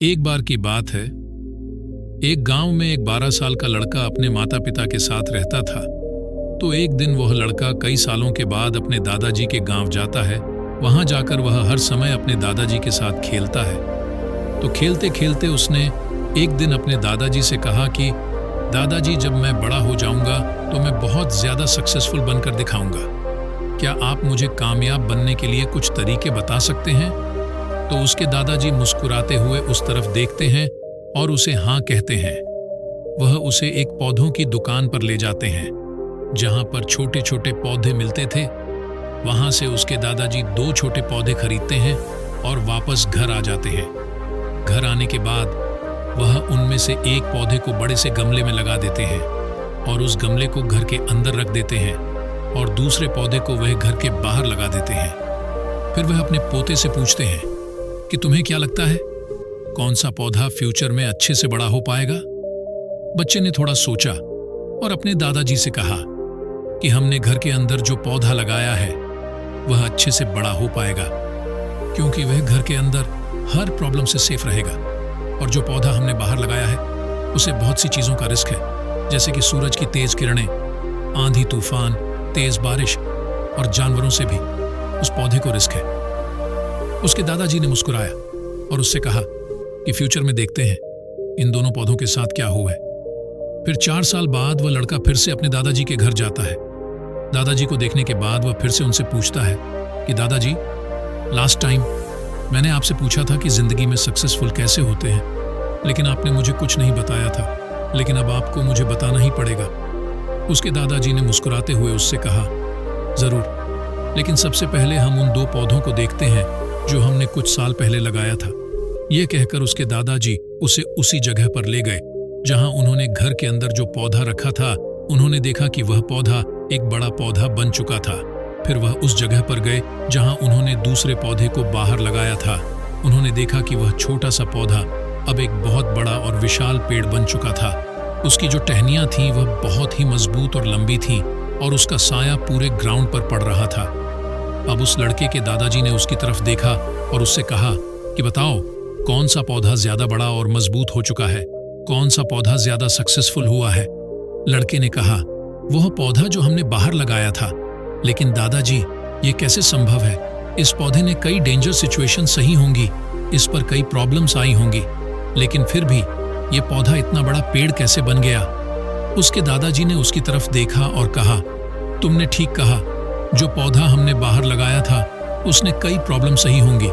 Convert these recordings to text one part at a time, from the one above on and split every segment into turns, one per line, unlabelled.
एक बार की बात है। एक गांव में एक 12 साल का लड़का अपने माता पिता के साथ रहता था। तो एक दिन वह लड़का कई सालों के बाद अपने दादाजी के गांव जाता है। वहां जाकर वह हर समय अपने दादाजी के साथ खेलता है। तो खेलते खेलते उसने एक दिन अपने दादाजी से कहा कि दादाजी, जब मैं बड़ा हो जाऊंगा तो मैं बहुत ज्यादा सक्सेसफुल बनकर दिखाऊंगा। क्या आप मुझे कामयाब बनने के लिए कुछ तरीके बता सकते हैं? तो उसके दादाजी मुस्कुराते हुए उस तरफ देखते हैं और उसे हाँ कहते हैं। वह उसे एक पौधों की दुकान पर ले जाते हैं जहां पर छोटे छोटे पौधे मिलते थे। वहां से उसके दादाजी 2 छोटे पौधे खरीदते हैं और वापस घर आ जाते हैं। घर आने के बाद वह उनमें से एक पौधे को बड़े से गमले में लगा देते हैं और उस गमले को घर के अंदर रख देते हैं और दूसरे पौधे को वह घर के बाहर लगा देते हैं। फिर वह अपने पोते से पूछते हैं कि तुम्हें क्या लगता है, कौन सा पौधा फ्यूचर में अच्छे से बड़ा हो पाएगा? बच्चे ने थोड़ा सोचा और अपने दादाजी से कहा कि हमने घर के अंदर जो पौधा लगाया है वह अच्छे से बड़ा हो पाएगा, क्योंकि वह घर के अंदर हर प्रॉब्लम से सेफ रहेगा। और जो पौधा हमने बाहर लगाया है उसे बहुत सी चीजों का रिस्क है, जैसे कि सूरज की तेज किरणें, आंधी तूफान, तेज बारिश और जानवरों से भी उस पौधे को रिस्क है। उसके दादाजी ने मुस्कुराया और उससे कहा कि फ्यूचर में देखते हैं इन दोनों पौधों के साथ क्या हुआ है। फिर 4 साल बाद वह लड़का फिर से अपने दादाजी के घर जाता है। दादाजी को देखने के बाद वह फिर से उनसे पूछता है कि दादाजी, लास्ट टाइम मैंने आपसे पूछा था कि जिंदगी में सक्सेसफुल कैसे होते हैं, लेकिन आपने मुझे कुछ नहीं बताया था, लेकिन अब आपको मुझे बताना ही पड़ेगा। उसके दादाजी ने मुस्कुराते हुए उससे कहा, जरूर, लेकिन सबसे पहले हम उन 2 पौधों को देखते हैं जो हमने कुछ साल पहले लगाया था। यह कहकर उसके दादाजी उसे उसी जगह पर ले गए जहां उन्होंने घर के अंदर जो पौधा रखा था। उन्होंने देखा कि वह पौधा एक बड़ा पौधा बन चुका था। फिर वह उस जगह पर गए जहां उन्होंने दूसरे पौधे को बाहर लगाया था। उन्होंने देखा कि वह छोटा सा पौधा अब एक बहुत बड़ा और विशाल पेड़ बन चुका था। उसकी जो टहनियां थीं वह बहुत ही मजबूत और लंबी थीं और उसका साया पूरे ग्राउंड पर पड़ रहा था। अब उस लड़के के दादाजी ने उसकी तरफ देखा और उससे कहा कि बताओ, कौन सा पौधा ज्यादा बड़ा और मजबूत हो चुका है, कौन सा पौधा ज्यादा सक्सेसफुल हुआ है? लड़के ने कहा, वह पौधा जो हमने बाहर लगाया था। लेकिन दादाजी, ये कैसे संभव है? इस पौधे ने कई डेंजर सिचुएशन सही होंगी, इस पर कई प्रॉब्लम्स आई होंगी, लेकिन फिर भी ये पौधा इतना बड़ा पेड़ कैसे बन गया? उसके दादाजी ने उसकी तरफ देखा और कहा, तुमने ठीक कहा, जो पौधा हमने बाहर लगाया था उसने कई प्रॉब्लम सही होंगी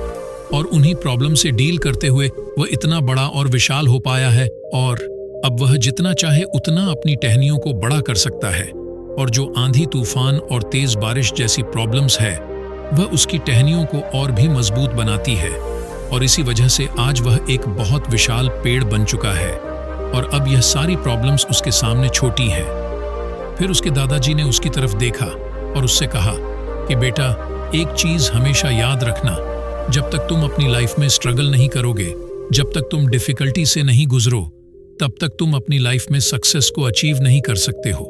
और उन्हीं प्रॉब्लम से डील करते हुए वह इतना बड़ा और विशाल हो पाया है और अब वह जितना चाहे उतना अपनी टहनियों को बड़ा कर सकता है। और जो आंधी तूफान और तेज बारिश जैसी प्रॉब्लम्स है वह उसकी टहनियों को और भी मजबूत बनाती है और इसी वजह से आज वह एक बहुत विशाल पेड़ बन चुका है और अब यह सारी प्रॉब्लम्स उसके सामने छोटी हैं। फिर उसके दादाजी ने उसकी तरफ देखा और उससे कहा कि बेटा, एक चीज हमेशा याद रखना, जब तक तुम अपनी लाइफ में स्ट्रगल नहीं करोगे, जब तक तुम डिफिकल्टी से नहीं गुजरो, तब तक तुम अपनी लाइफ में सक्सेस को अचीव नहीं कर सकते हो।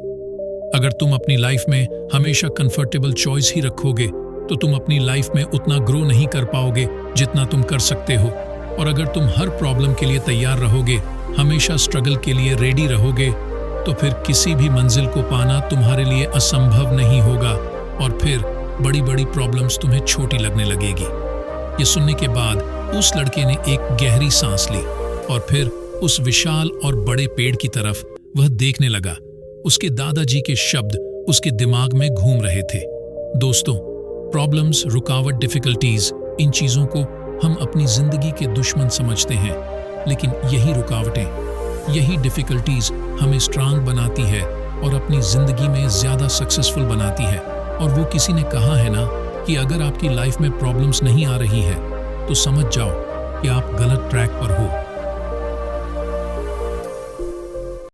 अगर तुम अपनी लाइफ में हमेशा कंफर्टेबल चॉइस ही रखोगे तो तुम अपनी लाइफ में उतना ग्रो नहीं कर पाओगे जितना तुम कर सकते हो। और अगर तुम हर प्रॉब्लम के लिए तैयार रहोगे, हमेशा स्ट्रगल के लिए रेडी रहोगे, तो फिर किसी भी मंजिल को पाना तुम्हारे लिए असंभव नहीं होगा और फिर बड़ी बड़ी प्रॉब्लम्स तुम्हें छोटी लगने लगेगी। ये सुनने के बाद उस लड़के ने एक गहरी सांस ली और फिर उस विशाल और बड़े पेड़ की तरफ वह देखने लगा। उसके दादाजी के शब्द उसके दिमाग में घूम रहे थे। दोस्तों, प्रॉब्लम्स, रुकावट, डिफिकल्टीज, इन चीजों को हम अपनी जिंदगी के दुश्मन समझते हैं, लेकिन यही रुकावटें, यही डिफिकल्टीज हमें स्ट्रांग बनाती है और अपनी जिंदगी में ज्यादा सक्सेसफुल बनाती है। और वो किसी ने कहा है ना कि अगर आपकी लाइफ में प्रॉब्लम्स नहीं आ रही है तो समझ जाओ कि आप गलत ट्रैक पर हो।